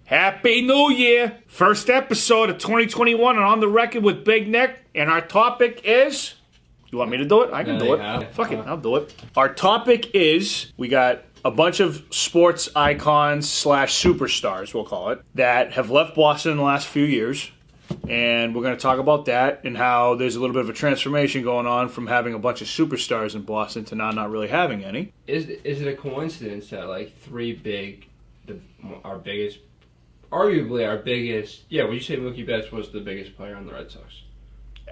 Happy New Year! First episode of 2021 and On the Record with Big Nick. And our topic is... You want me to do it? I can do it. Fuck it, I'll do it. Our topic is, we got a bunch of sports icons / superstars, we'll call it, that have left Boston in the last few years. And we're going to talk about that and how there's a little bit of a transformation going on from having a bunch of superstars in Boston to now not really having any. Is it a coincidence that like arguably our biggest, would you say Mookie Betts was the biggest player on the Red Sox?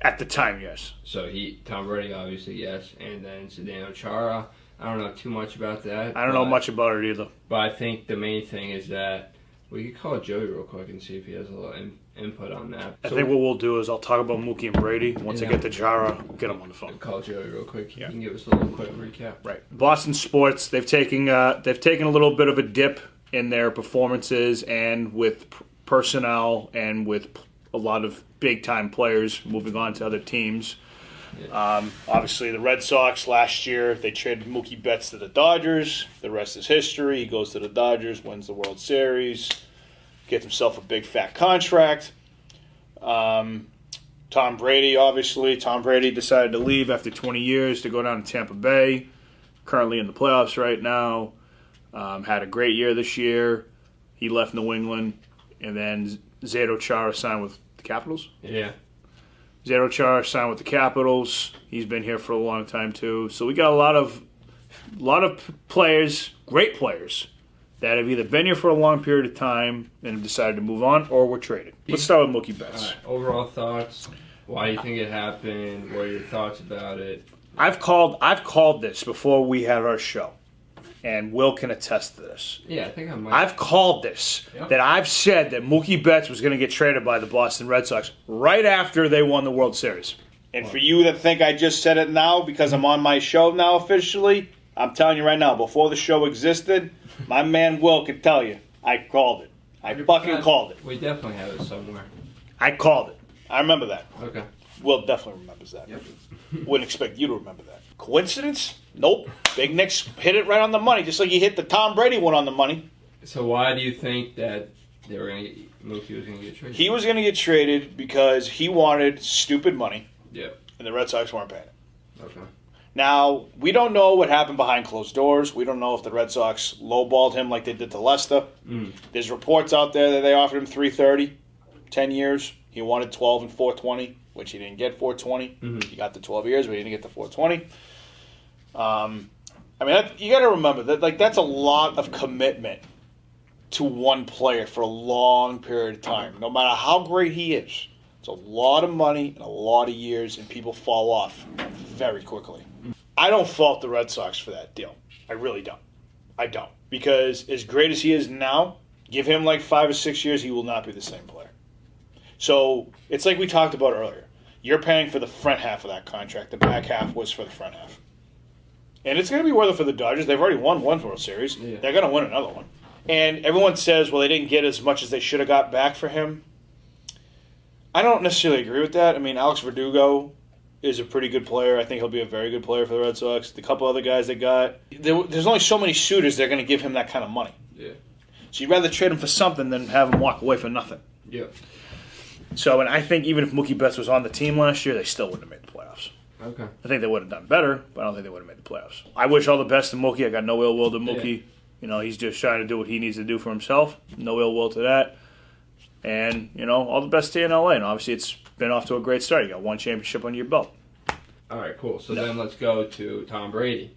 At the time, yes. So Tom Brady, obviously, yes, and then Zdeno Chara. I don't know too much about that. I don't know much about it either. But I think the main thing is that we could call Joey real quick and see if he has a little input on that. I think what we'll do is I'll talk about Mookie and Brady. Once I get to Chara, get him on the phone. Call Joey real quick. He can give us a little quick recap. Right. Boston sports, they've taken a little bit of a dip in their performances and with personnel and with a lot of big-time players moving on to other teams. Yeah. Obviously, the Red Sox last year, they traded Mookie Betts to the Dodgers. The rest is history. He goes to the Dodgers, wins the World Series, gets himself a big, fat contract. Tom Brady, obviously. Tom Brady decided to leave after 20 years to go down to Tampa Bay. Currently in the playoffs right now. Had a great year this year. He left New England. And then Zdeno Chara signed with the Capitals. Yeah. Zdeno Chara signed with the Capitals. He's been here for a long time too. So we got a lot of players, great players, that have either been here for a long period of time and have decided to move on or were traded. Let's start with Mookie Betts. Right. Overall thoughts. Why do you think it happened? What are your thoughts about it? I've called this before we had our show. And Will can attest to this. Yeah, I think I might. I've called this, that I've said that Mookie Betts was going to get traded by the Boston Red Sox right after they won the World Series. And for you that think I just said it now because I'm on my show now officially, I'm telling you right now, before the show existed, my man Will could tell you, I called it. I fucking called it. We definitely have it somewhere. I called it. I remember that. Okay. Will definitely remembers that. Yep. Wouldn't expect you to remember that. Coincidence? Nope. Big Nick's hit it right on the money, just like he hit the Tom Brady one on the money. So why do you think that Mookie was going to get traded? He was going to get traded because he wanted stupid money. Yep. And the Red Sox weren't paying it. Okay. Now, we don't know what happened behind closed doors. We don't know if the Red Sox lowballed him like they did to Lester. There's reports out there that they offered him $330, 10 years. He wanted 12 and $420, which he didn't get $420. He got the 12 years, but he didn't get the $420. You got to remember that that's a lot of commitment to one player for a long period of time. No matter how great he is, it's a lot of money and a lot of years, and people fall off very quickly. I don't fault the Red Sox for that deal. I really don't. I don't. Because as great as he is now, give him like 5 or 6 years, he will not be the same player. So it's like we talked about earlier. You're paying for the front half of that contract. The back half was for the front half. And it's going to be worth it for the Dodgers. They've already won one World Series. Yeah. They're going to win another one. And everyone says, well, they didn't get as much as they should have got back for him. I don't necessarily agree with that. I mean, Alex Verdugo is a pretty good player. I think he'll be a very good player for the Red Sox. The couple other guys they got, there's only so many suitors they're going to give him that kind of money. Yeah. So you'd rather trade him for something than have him walk away for nothing. Yeah. So, and I think even if Mookie Betts was on the team last year, they still wouldn't have made the playoffs. Okay. I think they would have done better, but I don't think they would have made the playoffs. I wish all the best to Mookie. I got no ill will to Mookie. Yeah. He's just trying to do what he needs to do for himself. No ill will to that. And, all the best to you in LA. And obviously it's been off to a great start. You got one championship under your belt. All right, cool. So then let's go to Tom Brady.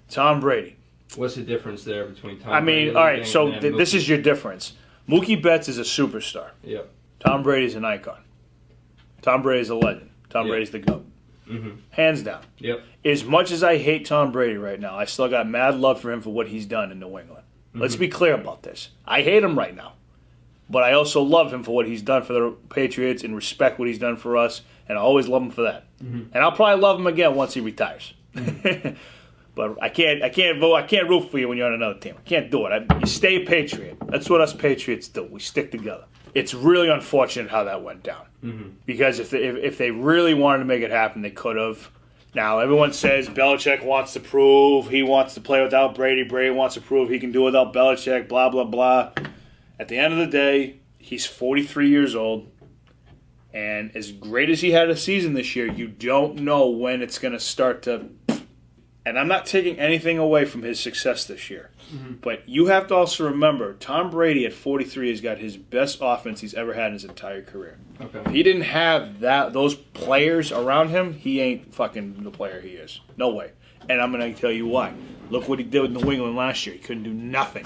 Tom Brady. What's the difference there between Tom Brady? All right, so this is your difference. Mookie Betts is a superstar. Yep. Tom Brady's an icon. Tom Brady's a legend. Tom Brady's the GOAT. Hands down. Yep. As much as I hate Tom Brady right now, I still got mad love for him for what he's done in New England. Let's be clear about this. I hate him right now. But I also love him for what he's done for the Patriots and respect what he's done for us, and I always love him for that. And I'll probably love him again once he retires. But I can't root for you when you're on another team. I can't do it. You stay a Patriot. That's what us Patriots do. We stick together. It's really unfortunate how that went down. Because if they really wanted to make it happen, they could have. Now, everyone says Belichick wants to prove he wants to play without Brady. Brady wants to prove he can do it without Belichick, blah, blah, blah. At the end of the day, he's 43 years old. And as great as he had a season this year, you don't know when it's going to start to... And I'm not taking anything away from his success this year. Mm-hmm. But you have to also remember, Tom Brady at 43 has got his best offense he's ever had in his entire career. Okay. If he didn't have those players around him, he ain't fucking the player he is. No way. And I'm going to tell you why. Look what he did with New England last year. He couldn't do nothing.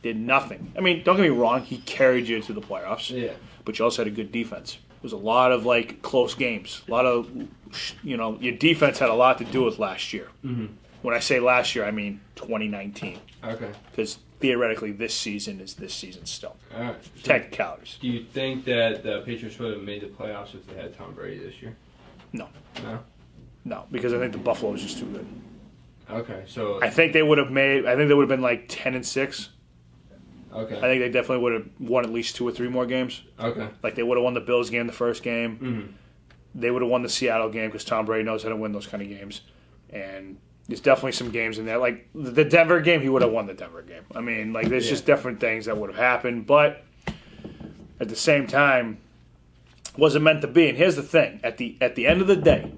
Did nothing. I mean, don't get me wrong. He carried you to the playoffs. Yeah. But you also had a good defense. It was a lot of, close games. A lot of, your defense had a lot to do with last year. Mm-hmm. When I say last year, I mean 2019. Okay. Because theoretically, this season is this season still. All right. So technicalities. Do you think that the Patriots would have made the playoffs if they had Tom Brady this year? No. No? No, because I think the Buffalo is just too good. Okay, so... I think they would have been 10-6. Okay. I think they definitely would have won at least 2 or 3 more games. Okay. Like they would have won the Bills game the first game. Mm-hmm. They would have won the Seattle game because Tom Brady knows how to win those kind of games. And there's definitely some games in there. Like the Denver game, he would have won the Denver game. I mean, there's just different things that would have happened. But at the same time, it wasn't meant to be. And here's the thing. At the end of the day,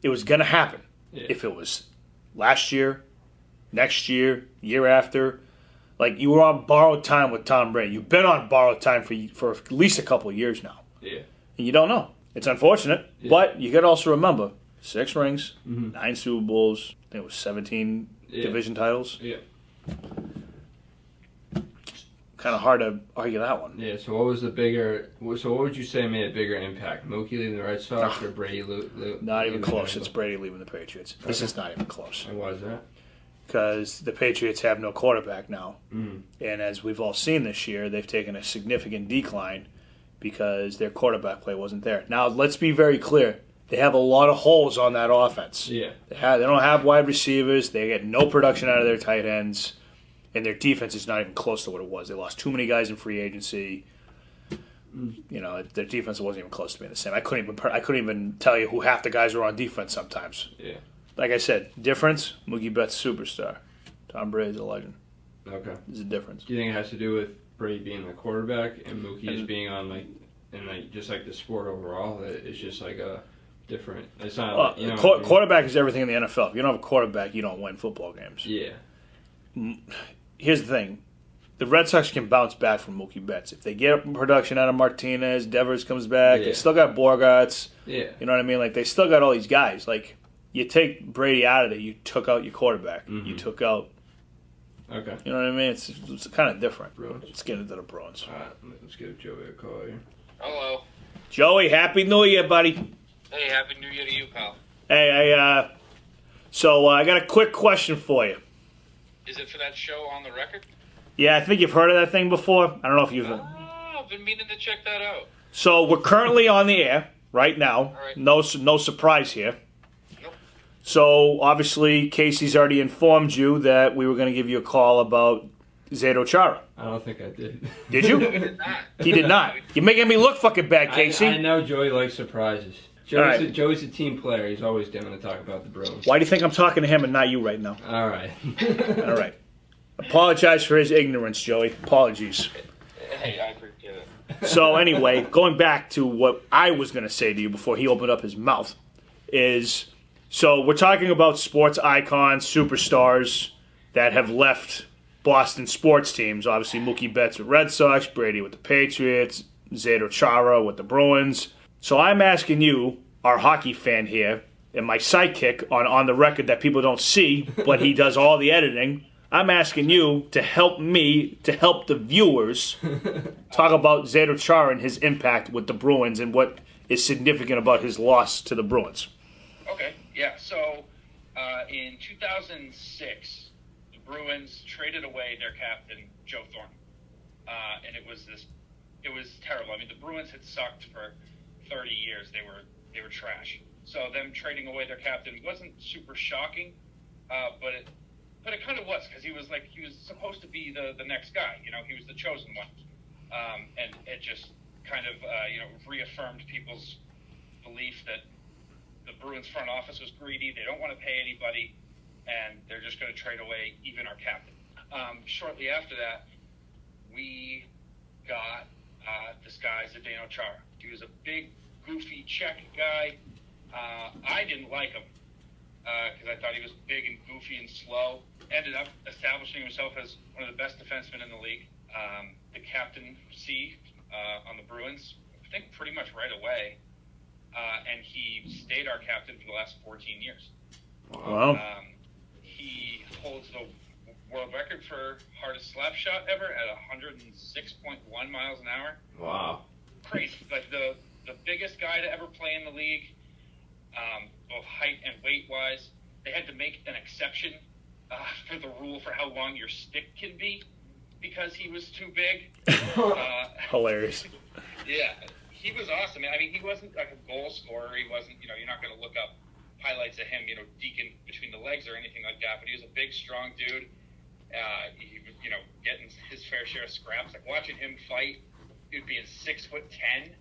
it was going to happen. Yeah. If it was last year, next year, year after. You were on borrowed time with Tom Brady. You've been on borrowed time for at least a couple of years now. Yeah. And you don't know. It's unfortunate, but you got to also remember 6 rings, 9 Super Bowls, I think it was 17 division titles. Yeah. Kind of hard to argue that one. Yeah, so what was the bigger... So what would you say made a bigger impact? Mookie leaving the Red Sox or Brady not even close. It's Brady leaving the Patriots. Okay. This is not even close. And why is that? Because the Patriots have no quarterback now. Mm. And as we've all seen this year, they've taken a significant decline because their quarterback play wasn't there. Now, let's be very clear. They have a lot of holes on that offense. Yeah. They don't have wide receivers. They get no production out of their tight ends. And their defense is not even close to what it was. They lost too many guys in free agency. Their defense wasn't even close to being the same. I couldn't even tell you who half the guys were on defense sometimes. Yeah. Like I said, difference, Mookie Betts superstar. Tom Brady's a legend. Okay. There's a difference. Do you think it has to do with Brady being the quarterback and Mookie just being on just the sport overall? That it's just a different. It's not. Quarterback is everything in the NFL. If you don't have a quarterback, you don't win football games. Yeah. Here's the thing: the Red Sox can bounce back from Mookie Betts if they get production out of Martinez. Devers comes back. Yeah. They still got Bogarts. Yeah. You know what I mean? They still got all these guys. You take Brady out of it, you took out your quarterback. Mm-hmm. You took out. Okay. You know what I mean? It's kind of different. Bruins. Let's get into the Bruins. All right, let's give Joey a call here. Hello. Joey, Happy New Year, buddy. Hey, Happy New Year to you, pal. Hey, so I got a quick question for you. Is it for that show On the Record? Yeah, I think you've heard of that thing before. I don't know if you've. I've been meaning to check that out. So we're currently on the air right now. All right. No surprise here. Nope. So obviously Casey's already informed you that we were going to give you a call about Zdeno Chara. I don't think I did. Did you? He did not. He did not. You're making me look fucking bad, Casey. I know Joey likes surprises. Joey's a team player. He's always down to talk about the Bruins. Why do you think I'm talking to him and not you right now? All right. All right. Apologize for his ignorance, Joey. Apologies. Hey, I appreciate it. So anyway, going back to what I was going to say to you before he opened up his mouth is, so we're talking about sports icons, superstars that have left Boston sports teams. Obviously, Mookie Betts with Red Sox, Brady with the Patriots, Zdeno Chara with the Bruins. So I'm asking you, our hockey fan here, and my sidekick on the record that people don't see, but he does all the editing. I'm asking you to help me, to help the viewers, talk about Zdeno Chara and his impact with the Bruins and what is significant about his loss to the Bruins. Okay, yeah. So in 2006, the Bruins traded away their captain, Joe Thornton. And it was terrible. I mean, the Bruins had sucked for 30 years. They were trash. So them trading away their captain wasn't super shocking, but it kind of was, because he was supposed to be the next guy. He was the chosen one, and it just kind of reaffirmed people's belief that the Bruins front office was greedy. They don't want to pay anybody, and they're just going to trade away even our captain. Shortly after that, we got this guy, Zdeno Chara. He was a big, goofy Czech guy. I didn't like him because I thought he was big and goofy and slow. Ended up establishing himself as one of the best defensemen in the league. The captaincy on the Bruins, I think pretty much right away. And he stayed our captain for the last 14 years. Wow. He holds the world record for hardest slap shot ever at 106.1 miles an hour. Wow. Crazy. Like the biggest guy to ever play in the league, both height and weight-wise. They had to make an exception for the rule for how long your stick can be because he was too big. Hilarious. Yeah, he was awesome. I mean, he wasn't like a goal scorer. He wasn't, you're not going to look up highlights of him, deking between the legs or anything like that. But he was a big, strong dude. He was, getting his fair share of scraps. Like watching him fight, he'd be 6'10".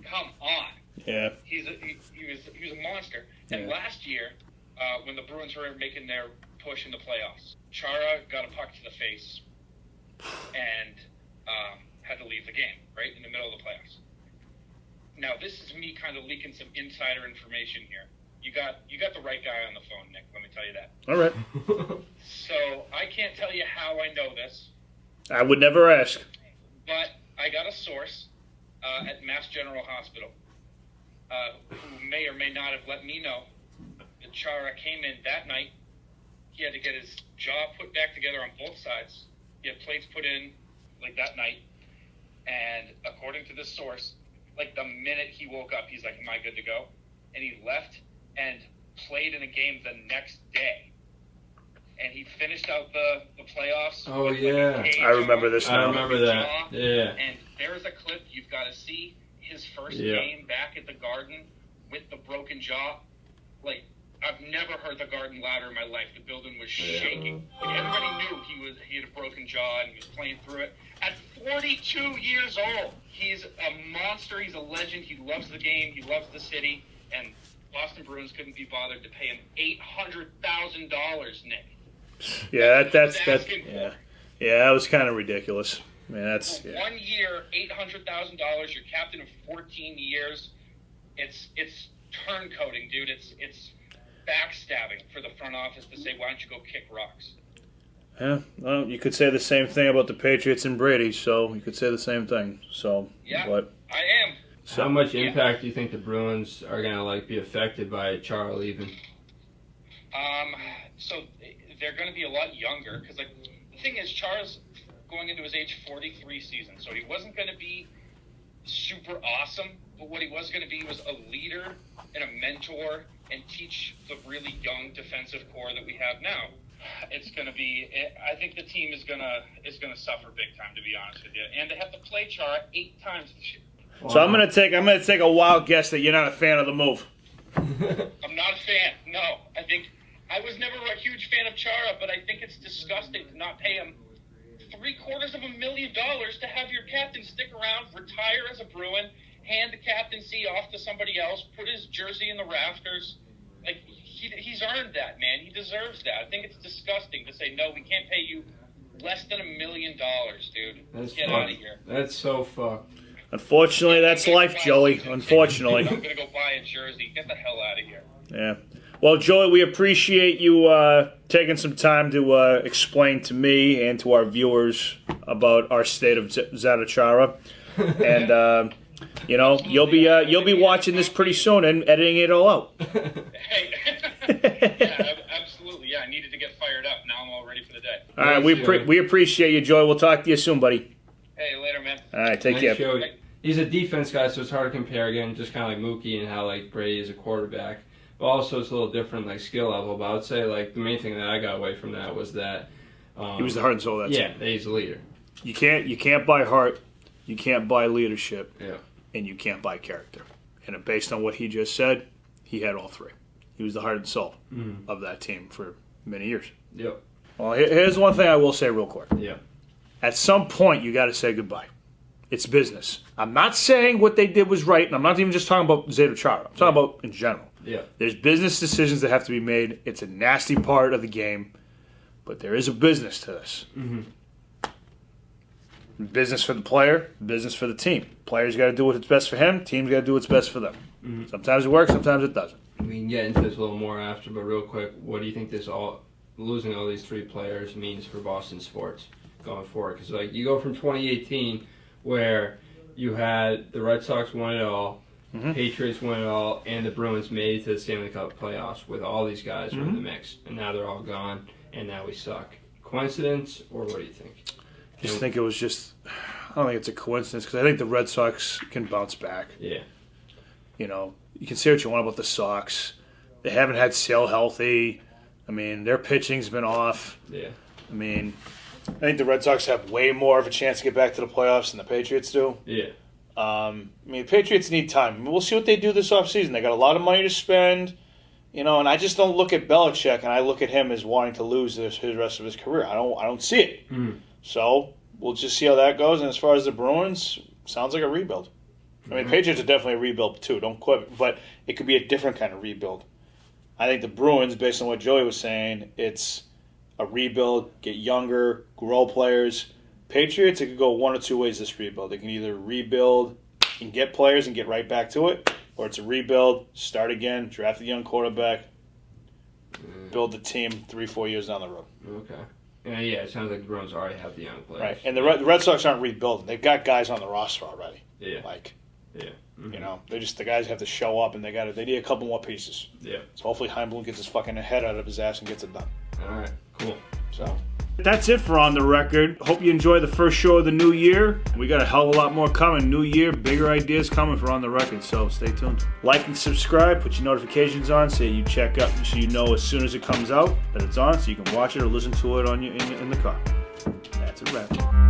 Come on. Yeah. He was a monster. And last year, when the Bruins were making their push in the playoffs, Chara got a puck to the face and had to leave the game right in the middle of the playoffs. Now, this is me kind of leaking some insider information here. You got the right guy on the phone, Nick. Let me tell you that. All right. So I can't tell you how I know this, I would never ask. but I got a source at Mass General Hospital who may or may not have let me know that Chara came in that night. He had to get his jaw put back together on both sides. He had plates put in like that night. And according to this source, like the minute he woke up, he's like, am I good to go? And he left and played in a game the next day. And he finished out the playoffs. Oh, with, yeah. like, a cage I remember on this his now. I remember that. jaw. Yeah. And there's a clip you've got to see. His first Yeah. game back at the Garden with the broken jaw. Like, I've never heard the Garden louder in my life. The building was shaking. Like, everybody knew he had a broken jaw and he was playing through it. At 42 years old, he's a monster. He's a legend. He loves the game. He loves the city. And Boston Bruins couldn't be bothered to pay him $800,000, Nick. Yeah, that's asking for. yeah, that was kind of ridiculous. I mean, that's For 1 year, $800,000. You're captain of 14 years. It's turncoating, dude. It's backstabbing for the front office to say, why don't you go kick rocks? Yeah, well, you could say the same thing about the Patriots and Brady, so you could say the same thing. So, Yeah, but I am. so, How much impact do you think the Bruins are gonna be affected by Chara leaving? So they're going to be a lot younger because, like, the thing is, Chara's going into his age 43 season, so he wasn't going to be super awesome, but what he was going to be was a leader and a mentor and teach the really young defensive core that we have now. It's going to be. I think the team is going to suffer big time, to be honest with you, and they have to play Chara 8 times this year. so I'm gonna take a wild guess that you're not a fan of the move. I'm not a fan. No, I was never a huge fan of Chara, but I think it's disgusting to not pay him $750,000 to have your captain stick around, retire as a Bruin, hand the captaincy off to somebody else, put his jersey in the rafters. Like, he's earned that, man. He deserves that. I think it's disgusting to say, no, we can't pay you less than $1 million, dude. That's Get fucked. out of here. That's so fucked. Unfortunately, that's life, Joey. Unfortunately. I'm going to go buy a jersey. Get the hell out of here. Yeah. Well, Joey, we appreciate you taking some time to explain to me and to our viewers about our state of Zdeno Chara, and you'll be watching this pretty soon and editing it all out. Hey, yeah, absolutely. Yeah, I needed to get fired up. Now I'm all ready for the day. All right, we appreciate you, Joey. We'll talk to you soon, buddy. Hey, later, man. All right, take Nice care. show. He's a defense guy, so it's hard to compare again, just kind of like Mookie and how like Brady is a quarterback. But also it's a little different like skill level. But I would say like the main thing that I got away from that was that He was the heart and soul of that yeah, team. he's a leader. You can't buy heart, you can't buy leadership, Yeah. and you can't buy character. And based on what he just said, he had all three. He was the heart and soul of that team for many years. Yep. Well, here's one thing I will say real quick. Yeah. At some point, you got to say goodbye. It's business. I'm not saying what they did was right, and I'm not even just talking about Zdeno Chara. I'm talking about in general. Yeah. There's business decisions that have to be made. It's a nasty part of the game, but there is a business to this. Business for the player, business for the team. Players got to do what's best for him. Teams got to do what's best for them. Mm-hmm. Sometimes it works, sometimes it doesn't. We can get into this a little more after, but real quick, what do you think losing all these three players means for Boston sports going forward? Because like you go from 2018, where you had the Red Sox win it all, Patriots win it all, and the Bruins made it to the Stanley Cup playoffs with all these guys who were in the mix, and now they're all gone, and now we suck. Coincidence, or what do you think? I just think it was just. I don't think it's a coincidence because I think the Red Sox can bounce back. Yeah. You know, you can say what you want about the Sox. They haven't had Sale healthy. I mean, their pitching's been off. Yeah. I mean, I think the Red Sox have way more of a chance to get back to the playoffs than the Patriots do. Yeah. I mean, the Patriots need time. I mean, we'll see what they do this offseason. They got a lot of money to spend, you know, and I just don't look at Belichick and I look at him as wanting to lose his rest of his career. I don't see it. Mm-hmm. So we'll just see how that goes. And as far as the Bruins, sounds like a rebuild. I mean, Patriots are definitely a rebuild too. Don't quit, but it could be a different kind of rebuild. I think the Bruins, based on what Joey was saying, it's a rebuild, get younger, grow players. Patriots, it could go one or two ways this rebuild. They can either rebuild and get players and get right back to it, or it's a rebuild, start again, draft a young quarterback, build the team 3-4 years down the road. Okay. Yeah, it sounds like the Bruins already have the young players. Right, and the Red Sox aren't rebuilding. They've got guys on the roster already. Yeah. You know, the guys have to show up, and they need a couple more pieces. Yeah. So hopefully Heimblum gets his fucking head out of his ass and gets it done. All right. Cool. So that's it for On the Record. Hope you enjoyed the first show of the new year. We got a hell of a lot more coming. New year, bigger ideas coming for On the Record. So stay tuned. Like and subscribe. Put your notifications on so you check up, so you know as soon as it comes out that it's on, so you can watch it or listen to it on in the car. That's a wrap.